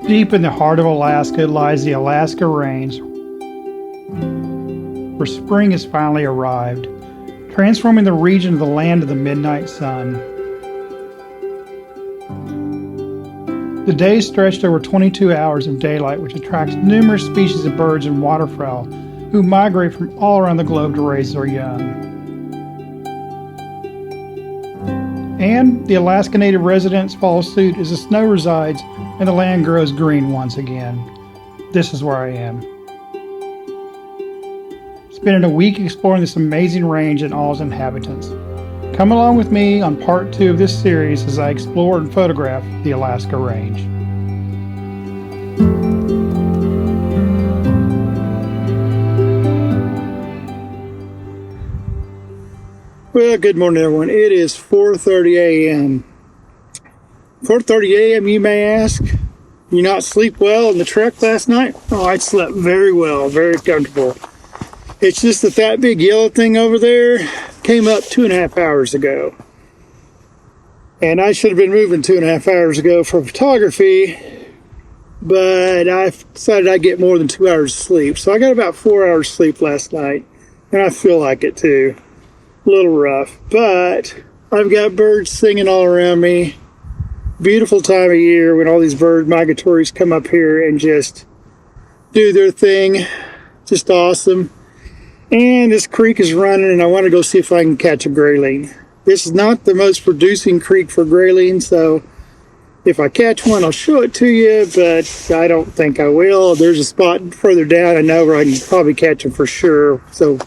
Deep in the heart of Alaska lies the Alaska Range, where spring has finally arrived, transforming the region of the land of the midnight sun. The days stretched over 22 hours of daylight, which attracts numerous species of birds and waterfowl who migrate from all around the globe to raise their young. And the Alaska Native residents follow suit as the snow resides and the land grows green once again. This is where I am. Spending a week exploring this amazing range and all its inhabitants. Come along with me on part 2 of this series as I explore and photograph the Alaska Range. Well, good morning, everyone. It is 4:30 a.m. 4:30 a.m., you may ask? You not sleep well in the truck last night? Oh, I slept very well, very comfortable. It's just that big yellow thing over there came up 2.5 hours ago. And I should have been moving 2.5 hours ago for photography, but I decided I'd get more than 2 hours of sleep. So I got about 4 hours sleep last night, and I feel like it too. A little rough, but I've got birds singing all around me. Beautiful time of year when all these bird migratories come up here and just do their thing. Just awesome. And this creek is running, and I want to go see if I can catch a grayling. This is not the most producing creek for grayling, so if I catch one, I'll show it to you, but I don't think I will. There's a spot further down I know where I can probably catch them for sure. So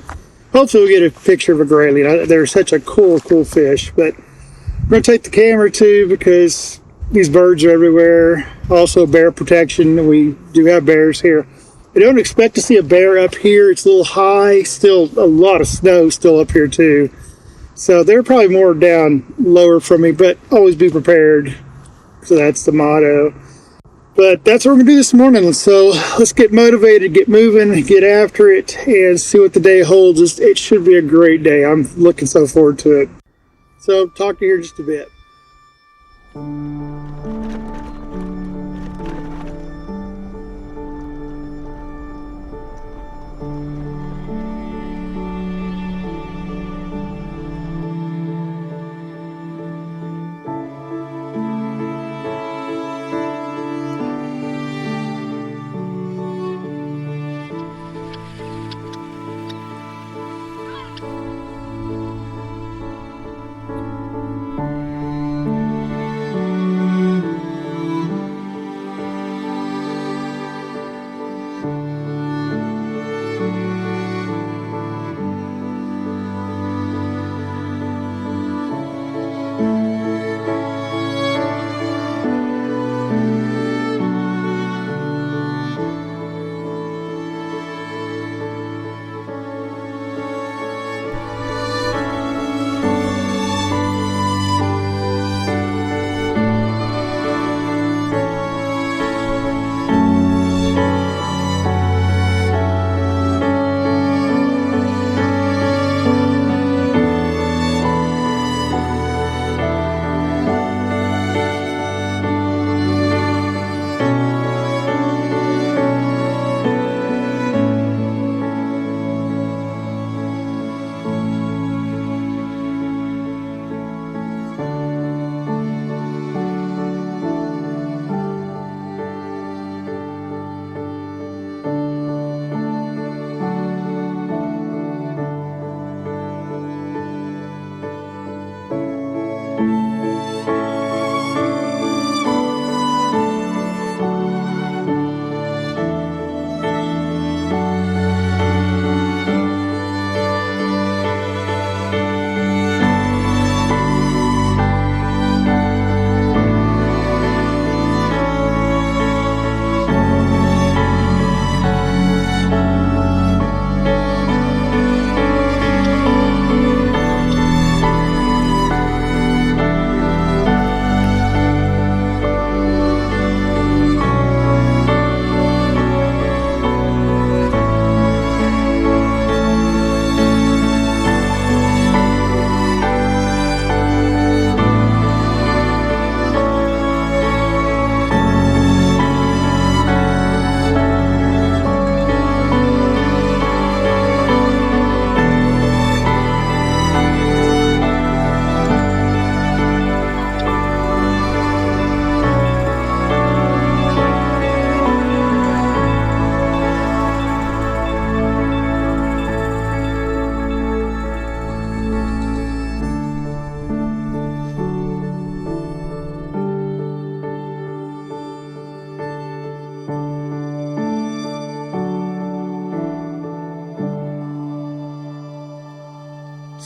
hopefully we'll get a picture of a grayling. They're such a cool fish. But I'm going to take the camera too because these birds are everywhere. Also bear protection. We do have bears here. I don't expect to see a bear up here. It's a little high. Still a lot of snow still up here too. So they're probably more down lower from me, but always be prepared. So that's the motto. But that's what we're going to do this morning. So let's get motivated, get moving, get after it, and see what the day holds. It should be a great day. I'm looking so forward to it. So talk to you here in just a bit.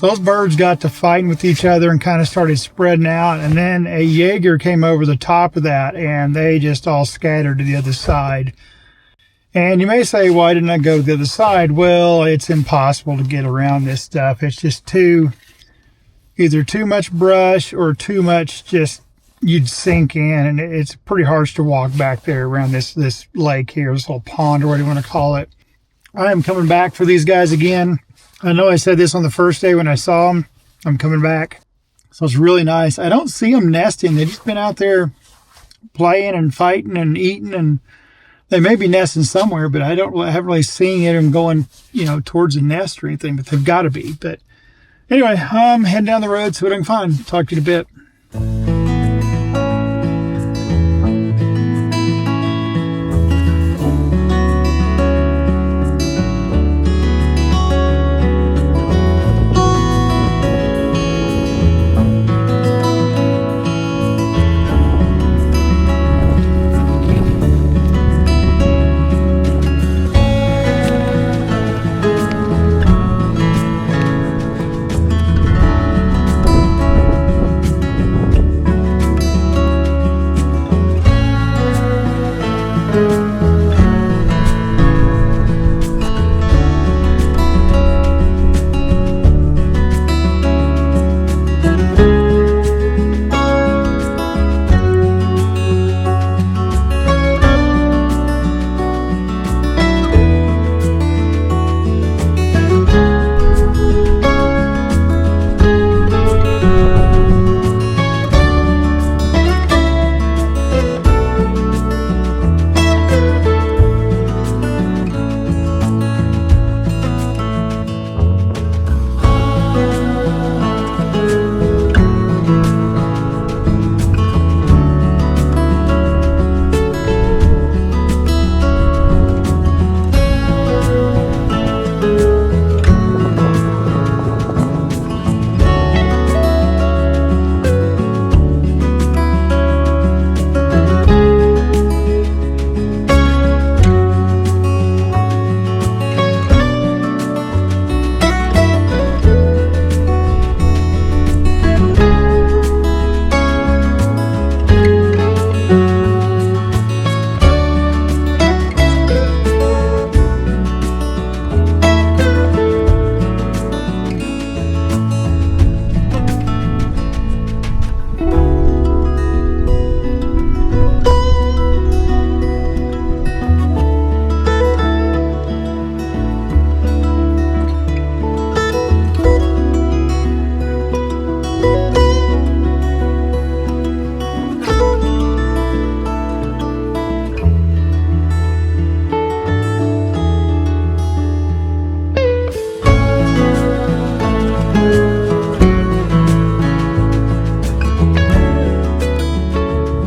So those birds got to fighting with each other and kind of started spreading out. And then a Jaeger came over the top of that, and they just all scattered to the other side. And you may say, why didn't I go to the other side? Well, it's impossible to get around this stuff. It's just either too much brush or too much just, you'd sink in. And it's pretty harsh to walk back there around this lake here, this little pond or whatever you want to call it. I am coming back for these guys again. I know I said this on the first day when I saw them. I'm coming back. So it's really nice. I don't see them nesting. They've just been out there playing and fighting and eating, and they may be nesting somewhere, but I haven't really seen them going, towards a nest or anything, but they've got to be. But anyway, I'm heading down the road, see what I can find. Talk to you in a bit.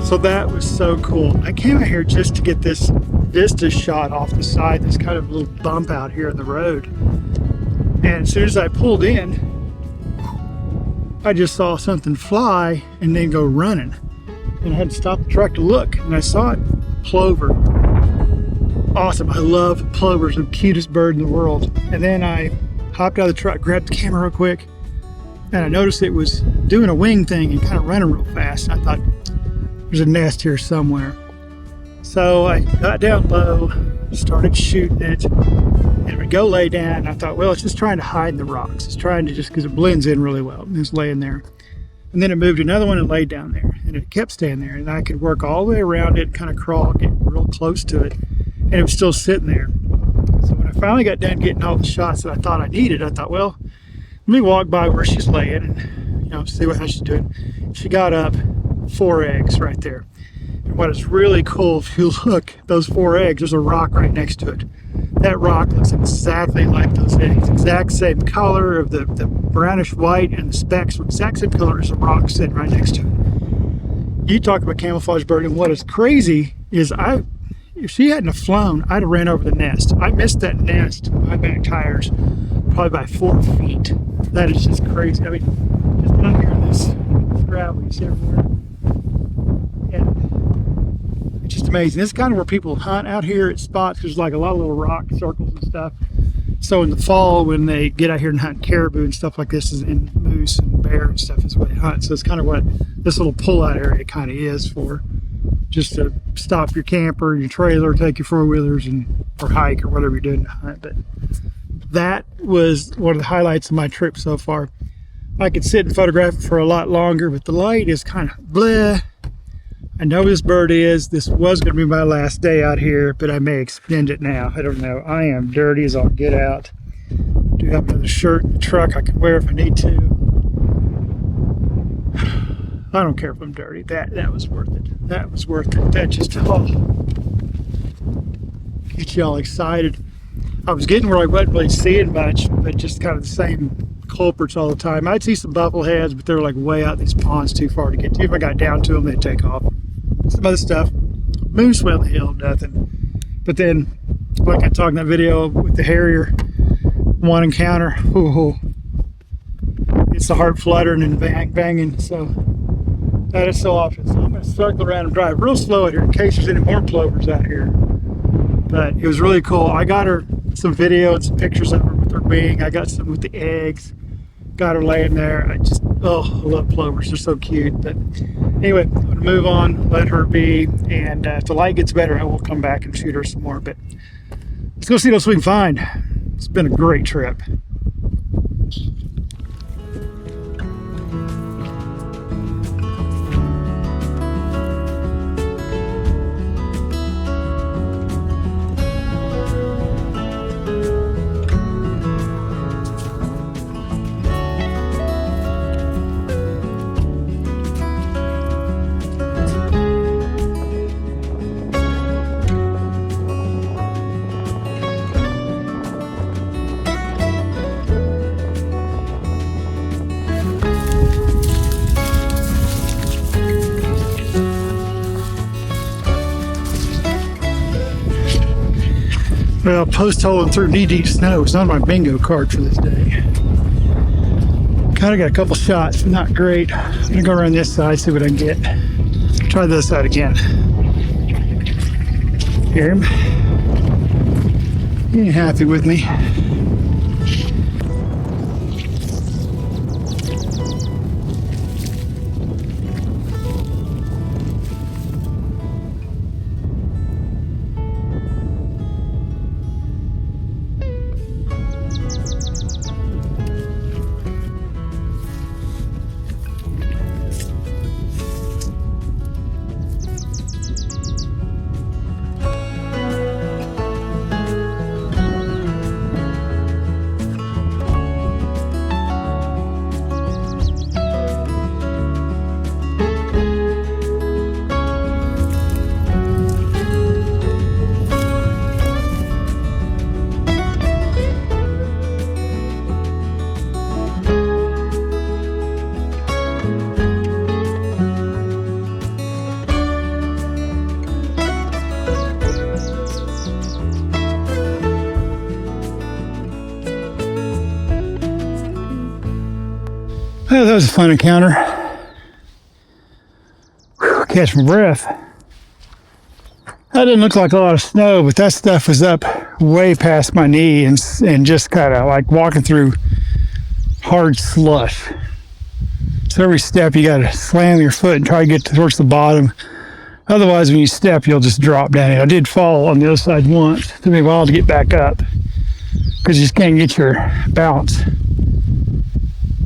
So that was so cool. I came out here just to get this vista shot off the side, this kind of little bump out here in the road. And as soon as I pulled in, I just saw something fly and then go running. And I had to stop the truck to look, and I saw it, plover. Awesome, I love plovers, the cutest bird in the world. And then I hopped out of the truck, grabbed the camera real quick, and I noticed it was doing a wing thing and kind of running real fast. And I thought, there's a nest here somewhere. So I got down low, started shooting it, and it would go lay down. And I thought, well, it's just trying to hide in the rocks. It's trying to just, because it blends in really well. And it's laying there. And then it moved another one and laid down there. And it kept staying there. And I could work all the way around it, kind of crawl, get real close to it. And it was still sitting there. So when I finally got done getting all the shots that I thought I needed, I thought, well, let me walk by where she's laying and, see how she's doing. She got up. 4 eggs right there. And what is really cool, if you look, those 4 eggs, there's a rock right next to it. That rock looks exactly like those eggs. Exact same color of the brownish white, and the specks are exact same color as the rock sitting right next to it. You talk about camouflage bird, and what is crazy is if she hadn't have flown, I'd have ran over the nest. I missed that nest with my back tires probably by 4 feet. That is just crazy. I mean, just down here in this gravel you see everywhere. And it's just amazing. This is kind of where people hunt out here at spots. There's like a lot of little rock circles and stuff. So in the fall, when they get out here and hunt caribou and stuff like this, and moose and bear and stuff is what they hunt. So it's kind of what this little pull-out area kind of is for, just to stop your camper, your trailer, take your four-wheelers, and or hike or whatever you're doing to hunt. But that was one of the highlights of my trip so far. I could sit and photograph it for a lot longer, but the light is kind of bleh. I know this bird is. This was going to be my last day out here, but I may extend it now. I don't know. I am dirty as all get out. I do have another shirt in the truck I can wear if I need to. I don't care if I'm dirty. That was worth it. That was worth it. That just get y'all excited. I was getting where I wasn't really seeing much, but just kind of the same culprits all the time. I'd see some buffleheads, but they're like way out these ponds too far to get to. If I got down to them, they'd take off. Some other stuff. Moose went on the hill, nothing. But then, like I talked in that video with the Harrier, one encounter, ooh, it's the heart fluttering and banging. So that is so awesome. So I'm going to circle around and drive real slow out here in case there's any more plovers out here. But it was really cool. I got her some video and some pictures of her with her wing. I got some with the eggs. Got her laying there. I love plovers. They're so cute. But anyway, I'm going to move on, let her be. And if the light gets better, I will come back and shoot her some more. But let's go see what else we can find. It's been a great trip. Well, post holing through knee-deep snow is not my bingo card for this day. Kind of got a couple shots, but not great. I'm gonna go around this side, see what I can get. Try this side again. Hear him? He ain't happy with me. Well, that was a fun encounter. Whew, catch my breath. That didn't look like a lot of snow, but that stuff was up way past my knee and just kind of like walking through hard slush. So every step you got to slam your foot and try to get towards the bottom. Otherwise, when you step, you'll just drop down. I did fall on the other side once. It took me a while to get back up because you just can't get your balance.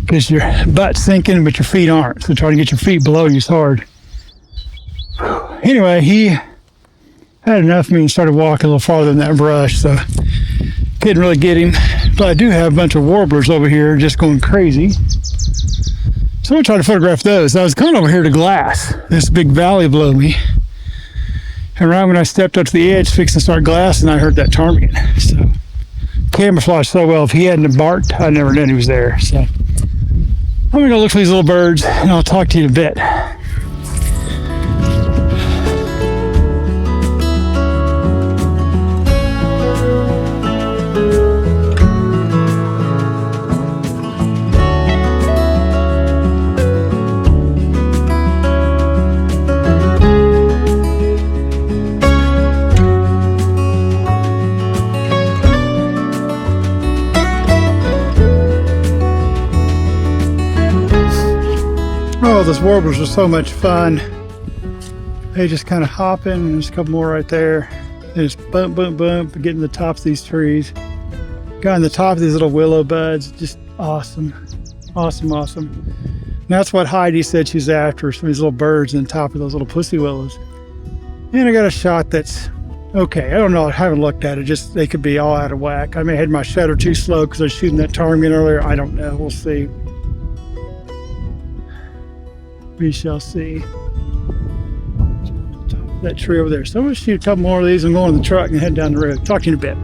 Because your butt's sinking, but your feet aren't. So trying to get your feet below you is hard. Anyway, he had enough of me and started walking a little farther in that brush, so couldn't really get him. But I do have a bunch of warblers over here just going crazy. So I'm going to try to photograph those. I was coming over here to glass, this big valley below me. And right when I stepped up to the edge, fixing to start glassing, I heard that ptarmigan. So camouflaged so well. If he hadn't barked, I never knew he was there. So I'm gonna go look for these little birds and I'll talk to you in a bit. Oh, those warblers are so much fun. They just kind of hop in, and there's a couple more right there. They just bump, bump, bump, and get in the tops of these trees. Got on the top of these little willow buds. Just awesome. Awesome, awesome. And that's what Heidi said she's after, some of these little birds on top of those little pussy willows. And I got a shot that's okay. I don't know. I haven't looked at it. Just they could be all out of whack. I may have had my shutter too slow because I was shooting that ptarmigan earlier. I don't know. We'll see. We shall see. That tree over there. So I'm going to shoot a couple more of these and go in the truck and head down the road. Talk to you in a bit.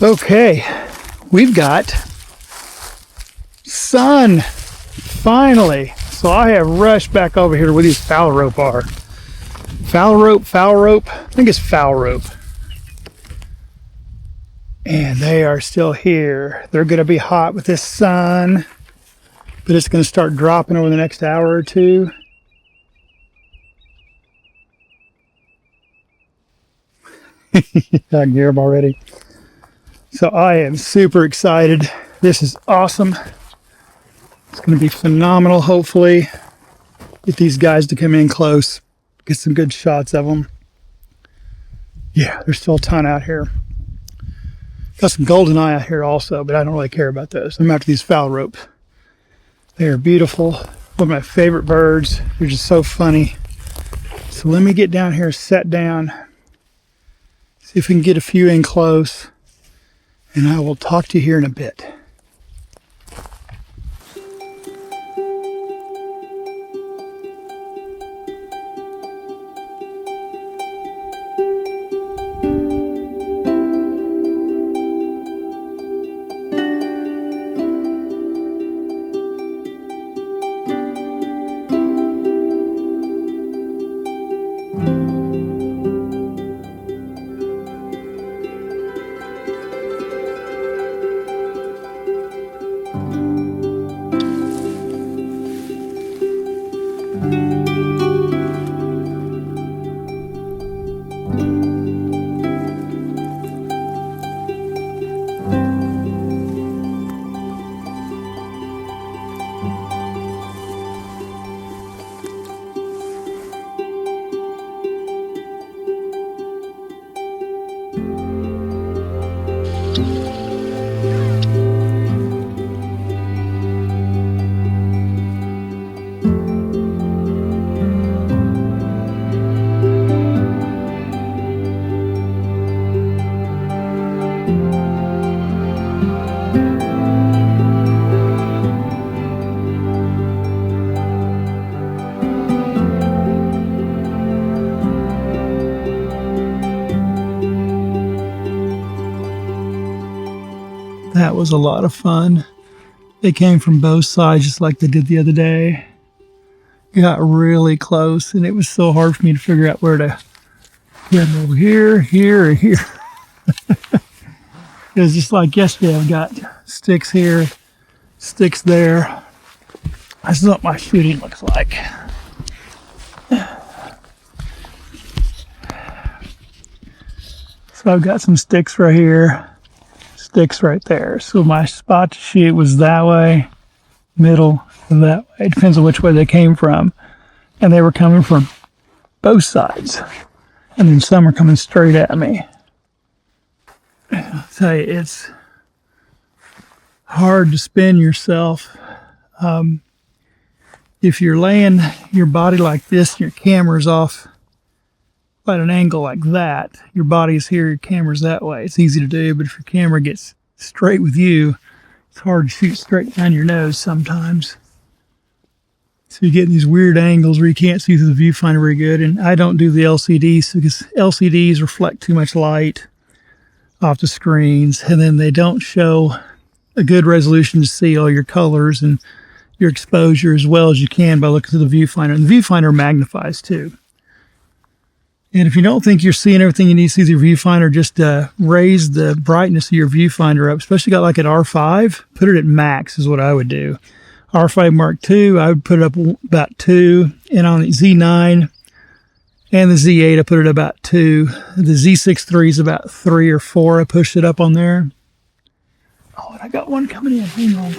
Okay, we've got sun, finally. So I have rushed back over here where these Phalarope are. Phalarope, I think it's Phalarope. And they are still here. They're gonna be hot with this sun, but it's gonna start dropping over the next hour or two. I can hear them already. So I am super excited. This is awesome. It's going to be phenomenal, hopefully. Get these guys to come in close. Get some good shots of them. Yeah, there's still a ton out here. Got some goldeneye out here also, but I don't really care about those. I'm after these Phalarope. They are beautiful. One of my favorite birds. They're just so funny. So let me get down here, set down. See if we can get a few in close. And I will talk to you here in a bit. That was a lot of fun. They came from both sides just like they did the other day. Got really close, and it was so hard for me to figure out where to get them over here, here, or here. It was just like yesterday. I've got sticks here, sticks there. This is what my shooting looks like. So I've got some sticks right here. Sticks right there. So my spot to shoot was that way, middle, and that way. It depends on which way they came from. And they were coming from both sides. And then some are coming straight at me. I'll tell you, it's hard to spin yourself. If you're laying your body like this and your camera's off at an angle like that, your body's here, your camera's that way. It's easy to do, but if your camera gets straight with you, it's hard to shoot straight down your nose sometimes. So you get these weird angles where you can't see through the viewfinder very good. And I don't do the LCDs because LCDs reflect too much light off the screens, and then they don't show a good resolution to see all your colors and your exposure as well as you can by looking through the viewfinder. And the viewfinder magnifies too. And if you don't think you're seeing everything you need to see through your viewfinder, just raise the brightness of your viewfinder up, especially got like at R5, put it at max is what I would do. R5 Mark II, I would put it up about 2. And on the Z9 and the Z8, I put it about 2. The Z6 III is about 3 or 4. I pushed it up on there. Oh, and I got one coming in. Hang on.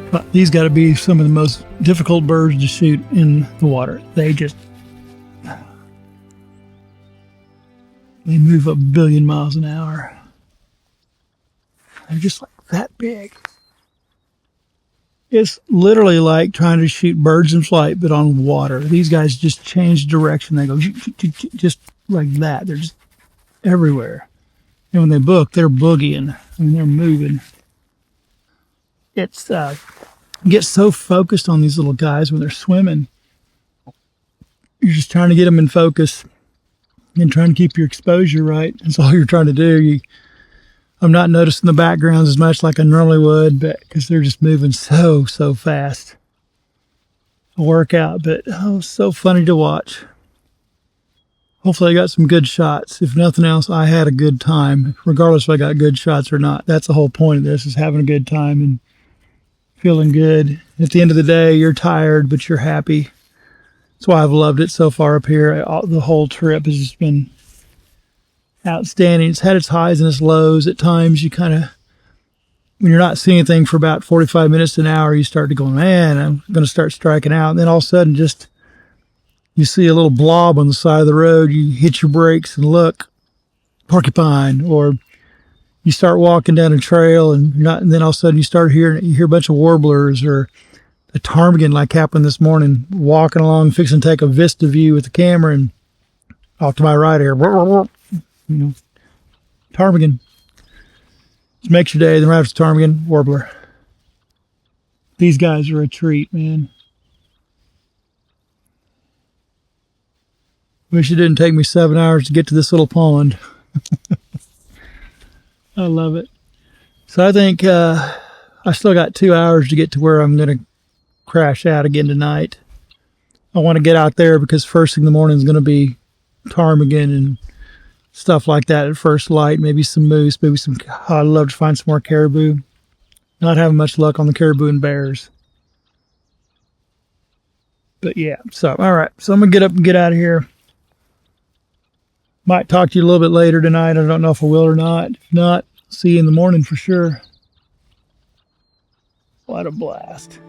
But these got to be some of the most difficult birds to shoot in the water. They move a billion miles an hour. They're just like that big. It's literally like trying to shoot birds in flight, but on water. These guys just change direction. They go just like that. They're just everywhere. And when they book, they're boogieing. I mean, they're moving. It's get so focused on these little guys when they're swimming. You're just trying to get them in focus and trying to keep your exposure right. That's all you're trying to do. I'm not noticing the backgrounds as much like I normally would, but because they're just moving so fast. A workout, but so funny to watch. Hopefully I got some good shots. If nothing else, I had a good time, regardless if I got good shots or not. That's the whole point of this, is having a good time and feeling good. At the end of the day, you're tired, but you're happy. That's why I've loved it so far up here. The whole trip has just been outstanding. It's had its highs and its lows. At times, you kind of, when you're not seeing anything for about 45 minutes to an hour, you start to go, man, I'm going to start striking out. And then all of a sudden, just you see a little blob on the side of the road. You hit your brakes and look, porcupine, or you start walking down a trail and then all of a sudden you hear a bunch of warblers or a ptarmigan, like happened this morning, walking along, fixing to take a vista view with the camera, and off to my right here, ptarmigan. Just makes your day. Then right after ptarmigan, warbler. These guys are a treat, man. Wish it didn't take me 7 hours to get to this little pond. I love it. So I think I still got 2 hours to get to where I'm going to crash out again tonight. I want to get out there because first thing in the morning is going to be ptarmigan and stuff like that at first light. Maybe some moose, maybe some. I'd love to find some more caribou. Not having much luck on the caribou and bears. But yeah, so all right. So I'm going to get up and get out of here. Might talk to you a little bit later tonight. I don't know if I will or not. If not, see you in the morning for sure. What a blast.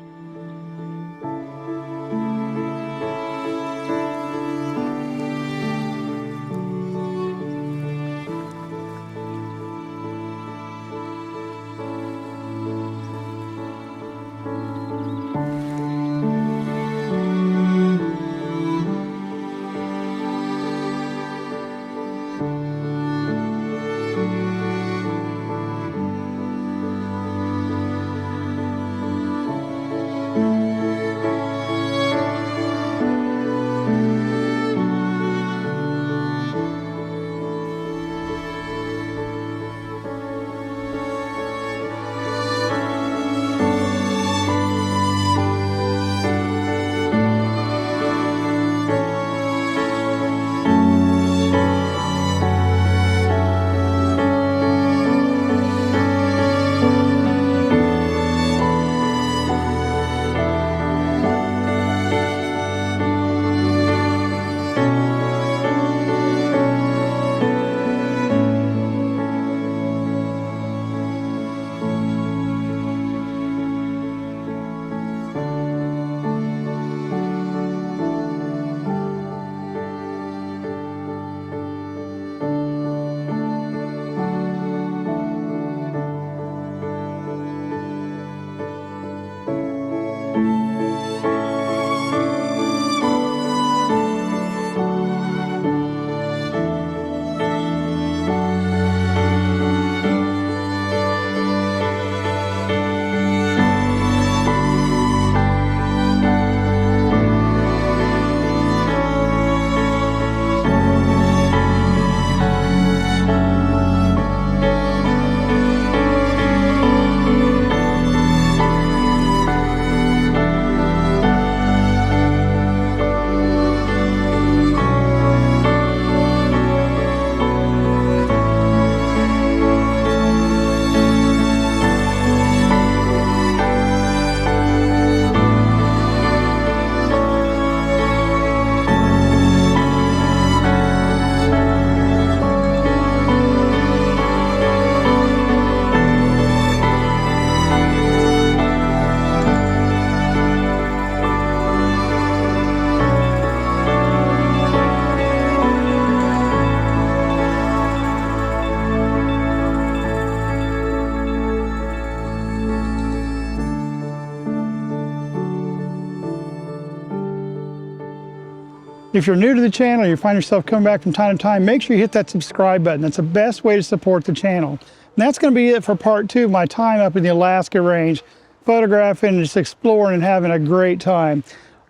If you're new to the channel, you find yourself coming back from time to time, make sure you hit that subscribe button. That's the best way to support the channel. And that's going to be it for part 2 of my time up in the Alaska range, photographing and just exploring and having a great time.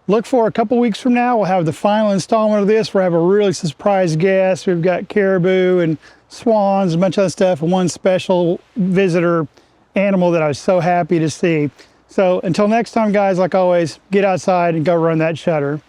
Look for a couple weeks from now, we'll have the final installment of this. We'll have a really surprise guest. We've got Caribou and Swans, a bunch of other stuff, and one special visitor animal that I was so happy to see. So until next time, guys, like always, get outside and go run that shutter.